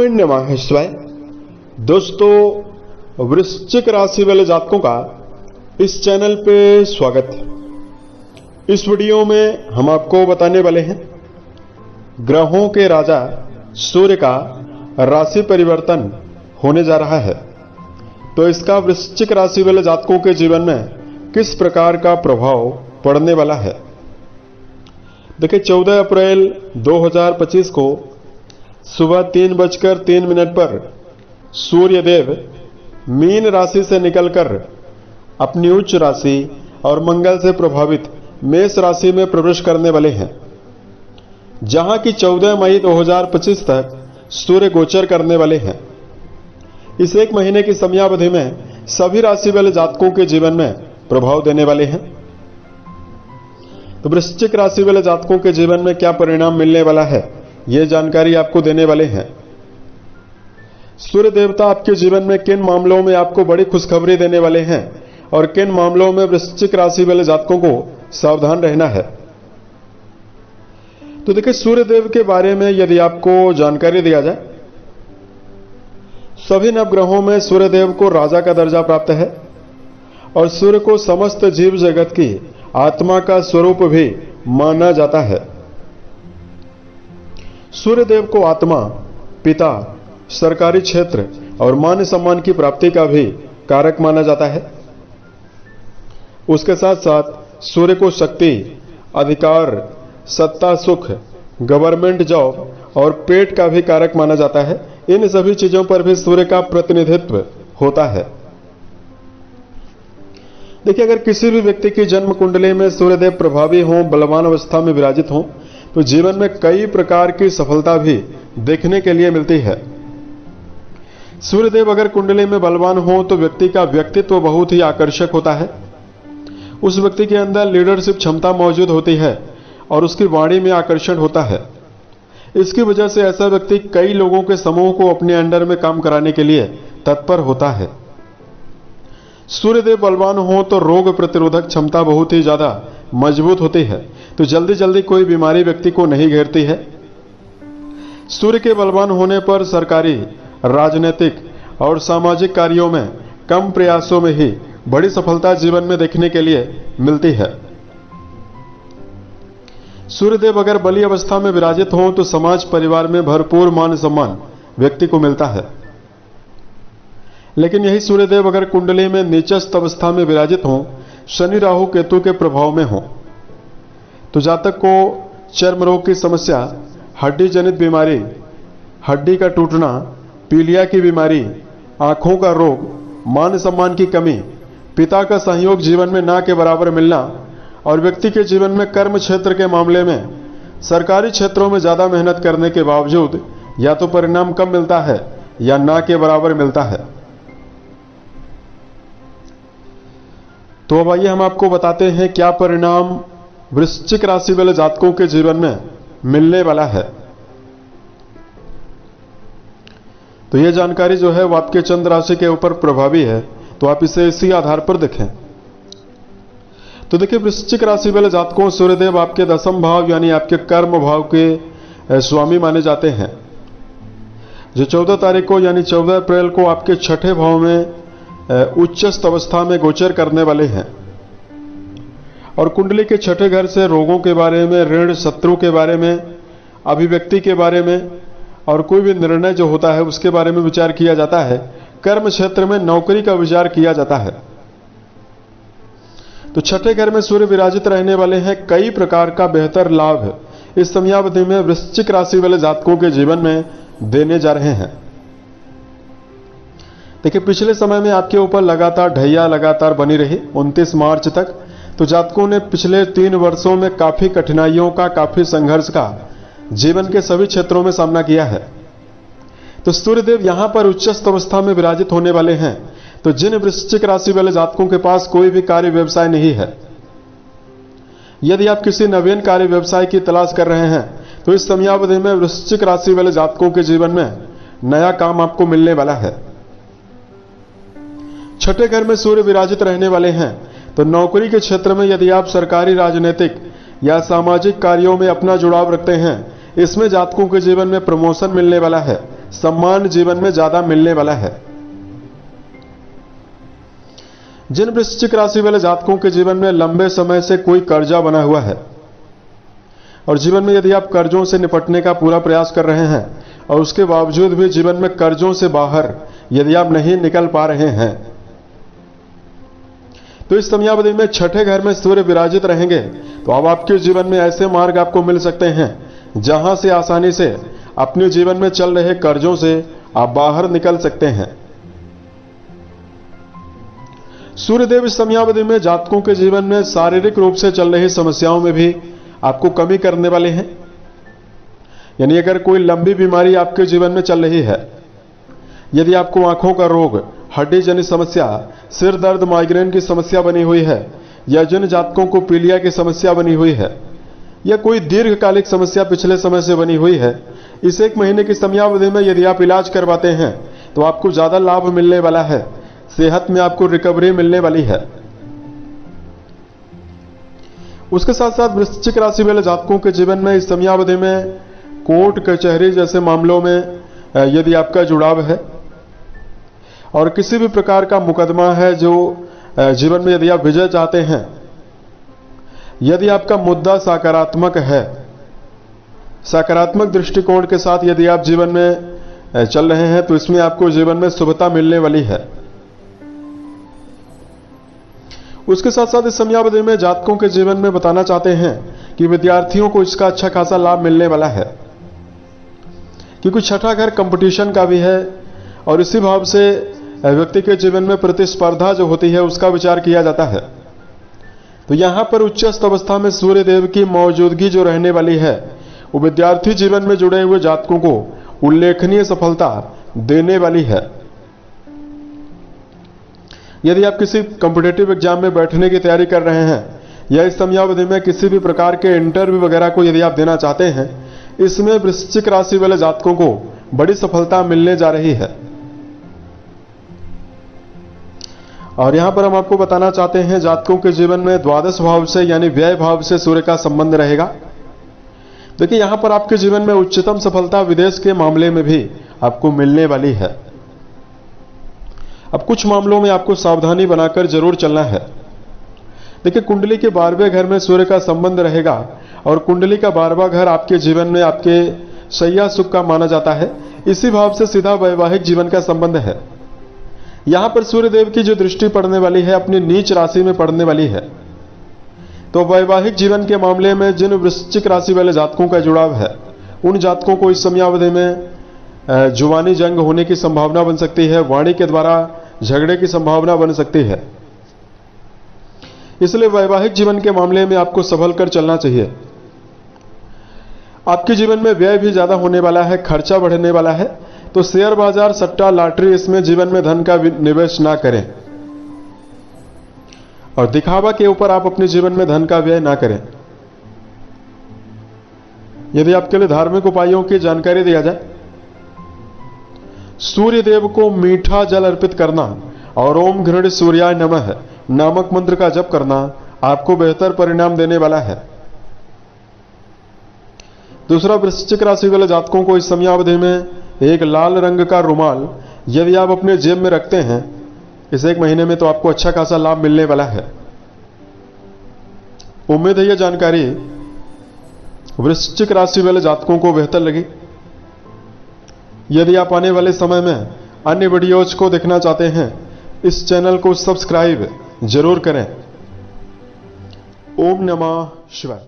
नमः शिवाय। दोस्तों, वृश्चिक राशि वाले जातकों का इस चैनल पे स्वागत है। इस वीडियो में हम आपको बताने वाले हैं ग्रहों के राजा सूर्य का राशि परिवर्तन होने जा रहा है, तो इसका वृश्चिक राशि वाले जातकों के जीवन में किस प्रकार का प्रभाव पड़ने वाला है। देखिए, 14 अप्रैल 2025 को सुबह 3:03 पर सूर्यदेव मीन राशि से निकलकर अपनी उच्च राशि और मंगल से प्रभावित मेष राशि में प्रवेश करने वाले हैं, जहां की 14 मई 2025 तक सूर्य गोचर करने वाले हैं। इस एक महीने की समयावधि में सभी राशि वाले जातकों के जीवन में प्रभाव देने वाले हैं। तो वृश्चिक राशि वाले जातकों के जीवन में क्या परिणाम मिलने वाला है, यह जानकारी आपको देने वाले हैं। सूर्य देवता आपके जीवन में किन मामलों में आपको बड़ी खुशखबरी देने वाले हैं और किन मामलों में वृश्चिक राशि वाले जातकों को सावधान रहना है। तो देखिए, सूर्य देव के बारे में यदि आपको जानकारी दिया जाए, सभी नवग्रहों में सूर्य देव को राजा का दर्जा प्राप्त है और सूर्य को समस्त जीव जगत की आत्मा का स्वरूप भी माना जाता है। सूर्यदेव को आत्मा, पिता, सरकारी क्षेत्र और मान सम्मान की प्राप्ति का भी कारक माना जाता है। उसके साथ साथ सूर्य को शक्ति, अधिकार, सत्ता, सुख, गवर्नमेंट जॉब और पेट का भी कारक माना जाता है। इन सभी चीजों पर भी सूर्य का प्रतिनिधित्व होता है। देखिए, अगर किसी भी व्यक्ति की जन्म कुंडली में सूर्यदेव प्रभावी हों, बलवान अवस्था में विराजित हों, तो जीवन में कई प्रकार की सफलता भी देखने के लिए मिलती है। सूर्यदेव अगर कुंडली में बलवान हो तो व्यक्ति का व्यक्तित्व बहुत ही आकर्षक होता है। उस व्यक्ति के अंदर लीडरशिप क्षमता मौजूद होती है और उसकी वाणी में आकर्षण होता है। इसकी वजह से ऐसा व्यक्ति कई लोगों के समूह को अपने अंडर में काम कराने के लिए तत्पर होता है। सूर्यदेव बलवान हो तो रोग प्रतिरोधक क्षमता बहुत ही ज्यादा मजबूत होती है, तो जल्दी जल्दी कोई बीमारी व्यक्ति को नहीं घेरती है। सूर्य के बलवान होने पर सरकारी, राजनीतिक और सामाजिक कार्यों में कम प्रयासों में ही बड़ी सफलता जीवन में देखने के लिए मिलती है। सूर्यदेव अगर बली अवस्था में विराजित हो तो समाज परिवार में भरपूर मान सम्मान व्यक्ति को मिलता है। लेकिन यही सूर्यदेव अगर कुंडली में नीचस्थ अवस्था में विराजित हो, शनि राहु केतु के प्रभाव में हो, तो जातक को चर्म रोग की समस्या, हड्डी जनित बीमारी, हड्डी का टूटना, पीलिया की बीमारी, आंखों का रोग, मान सम्मान की कमी, पिता का सहयोग जीवन में ना के बराबर मिलना और व्यक्ति के जीवन में कर्म क्षेत्र के मामले में सरकारी क्षेत्रों में ज्यादा मेहनत करने के बावजूद या तो परिणाम कम मिलता है या ना के बराबर मिलता है। तो अब आइए हम आपको बताते हैं क्या परिणाम वृश्चिक राशि वाले जातकों के जीवन में मिलने वाला है। तो यह जानकारी जो है वो आपके चंद्र राशि के ऊपर प्रभावी है, तो आप इसे इसी आधार पर देखें। तो देखिए, वृश्चिक राशि वाले जातकों, सूर्यदेव आपके दशम भाव यानी आपके कर्म भाव के स्वामी माने जाते हैं, जो 14 तारीख को यानी 14 अप्रैल को आपके छठे भाव में उच्चस्थ अवस्था में गोचर करने वाले हैं। और कुंडली के छठे घर से रोगों के बारे में, ऋण, शत्रु के बारे में, अभिव्यक्ति के बारे में और कोई भी निर्णय जो होता है उसके बारे में विचार किया जाता है। कर्म क्षेत्र में नौकरी का विचार किया जाता है। तो छठे घर में सूर्य विराजित रहने वाले हैं। कई प्रकार का बेहतर लाभ इस समयावधि में वृश्चिक राशि वाले जातकों के जीवन में देने जा रहे हैं। देखिए, पिछले समय में आपके ऊपर लगातार ढैया लगातार बनी रही 29 मार्च तक। तो जातकों ने पिछले 3 वर्षों में काफी कठिनाइयों का, काफी संघर्ष का जीवन के सभी क्षेत्रों में सामना किया है। तो सूर्यदेव यहां पर उच्चस्थ अवस्था में विराजित होने वाले हैं। तो जिन वृश्चिक राशि वाले जातकों के पास कोई भी कार्य व्यवसाय नहीं है, यदि आप किसी नवीन कार्य व्यवसाय की तलाश कर रहे हैं, तो इस समयावधि में वृश्चिक राशि वाले जातकों के जीवन में नया काम आपको मिलने वाला है। छठे घर में सूर्य विराजित रहने वाले हैं, तो नौकरी के क्षेत्र में यदि आप सरकारी, राजनीतिक या सामाजिक कार्यों में अपना जुड़ाव रखते हैं, इसमें जातकों के जीवन में प्रमोशन मिलने वाला है, सम्मान जीवन में ज्यादा मिलने वाला है। जिन वृश्चिक राशि वाले जातकों के जीवन में लंबे समय से कोई कर्जा बना हुआ है और जीवन में यदि आप कर्जों से निपटने का पूरा प्रयास कर रहे हैं और उसके बावजूद भी जीवन में कर्जों से बाहर यदि आप नहीं निकल पा रहे हैं, तो इस समयावधि में छठे घर में सूर्य विराजित रहेंगे तो अब आपके जीवन में ऐसे मार्ग आपको मिल सकते हैं जहां से आसानी से अपने जीवन में चल रहे कर्जों से आप बाहर निकल सकते हैं। सूर्यदेव इस समयावधि में जातकों के जीवन में शारीरिक रूप से चल रही समस्याओं में भी आपको कमी करने वाले हैं। यानी अगर कोई लंबी बीमारी आपके जीवन में चल रही है, यदि आपको आंखों का रोग, हड्डी जनित समस्या, सिर दर्द, माइग्रेन की समस्या बनी हुई है, या जिन जातकों को पीलिया की समस्या बनी हुई है, या कोई दीर्घकालिक समस्या पिछले समय से बनी हुई है, इस एक महीने की समयावधि में यदि आप इलाज करवाते हैं तो आपको ज्यादा लाभ मिलने वाला है। सेहत में आपको रिकवरी मिलने वाली है। उसके साथ साथ वृश्चिक राशि वाले जातकों के जीवन में इस समयावधि में कोर्ट कचहरी जैसे मामलों में यदि आपका जुड़ाव है और किसी भी प्रकार का मुकदमा है जो जीवन में यदि आप विजय चाहते हैं, यदि आपका मुद्दा सकारात्मक है, सकारात्मक दृष्टिकोण के साथ यदि आप जीवन में चल रहे हैं तो इसमें आपको जीवन में शुभता मिलने वाली है। उसके साथ साथ इस समयावधि में जातकों के जीवन में बताना चाहते हैं कि विद्यार्थियों को इसका अच्छा खासा लाभ मिलने वाला है, क्योंकि छठा घर कंपटीशन का भी है और इसी भाव से व्यक्ति के जीवन में प्रतिस्पर्धा जो होती है उसका विचार किया जाता है। तो यहां पर उच्चस्थ अवस्था में सूर्य देव की मौजूदगी जो रहने वाली है वो विद्यार्थी जीवन में जुड़े हुए जातकों को उल्लेखनीय सफलता देने वाली है। यदि आप किसी कॉम्पिटिटिव एग्जाम में बैठने की तैयारी कर रहे हैं या इस समयावधि में किसी भी प्रकार के इंटरव्यू वगैरह को यदि आप देना चाहते हैं, इसमें वृश्चिक राशि वाले जातकों को बड़ी सफलता मिलने जा रही है। और यहां पर हम आपको बताना चाहते हैं जातकों के जीवन में द्वादश भाव से यानी व्यय भाव से सूर्य का संबंध रहेगा। देखिए यहां पर आपके जीवन में उच्चतम सफलता विदेश के मामले में भी आपको मिलने वाली है। अब कुछ मामलों में आपको सावधानी बनाकर जरूर चलना है। देखिए कुंडली के 12वें घर में सूर्य का संबंध रहेगा और कुंडली का 12वां घर आपके जीवन में आपके शैया सुख का माना जाता है। इसी भाव से सीधा वैवाहिक जीवन का संबंध है। यहां पर सूर्यदेव की जो दृष्टि पड़ने वाली है अपनी नीच राशि में पड़ने वाली है। तो वैवाहिक जीवन के मामले में जिन वृश्चिक राशि वाले जातकों का जुड़ाव है उन जातकों को इस समयावधि में जुबानी जंग होने की संभावना बन सकती है, वाणी के द्वारा झगड़े की संभावना बन सकती है। इसलिए वैवाहिक जीवन के मामले में आपको संभल कर चलना चाहिए। आपके जीवन में व्यय भी ज्यादा होने वाला है, खर्चा बढ़ने वाला है। तो शेयर बाजार, सट्टा, लॉटरी, इसमें जीवन में धन का निवेश ना करें और दिखावा के ऊपर आप अपने जीवन में धन का व्यय ना करें। यदि आपके लिए धार्मिक उपायों की जानकारी दिया जाए, सूर्य देव को मीठा जल अर्पित करना और ओम घृण सूर्याय नमः नामक मंत्र का जप करना आपको बेहतर परिणाम देने वाला है। दूसरा, वृश्चिक राशि वाले जातकों को इस समयावधि में एक लाल रंग का रुमाल यदि आप अपने जेब में रखते हैं इस एक महीने में तो आपको अच्छा खासा लाभ मिलने वाला है। उम्मीद है यह जानकारी वृश्चिक राशि वाले जातकों को बेहतर लगी। यदि आप आने वाले समय में अन्य वीडियोज को देखना चाहते हैं, इस चैनल को सब्सक्राइब जरूर करें। ओम नमः शिवाय।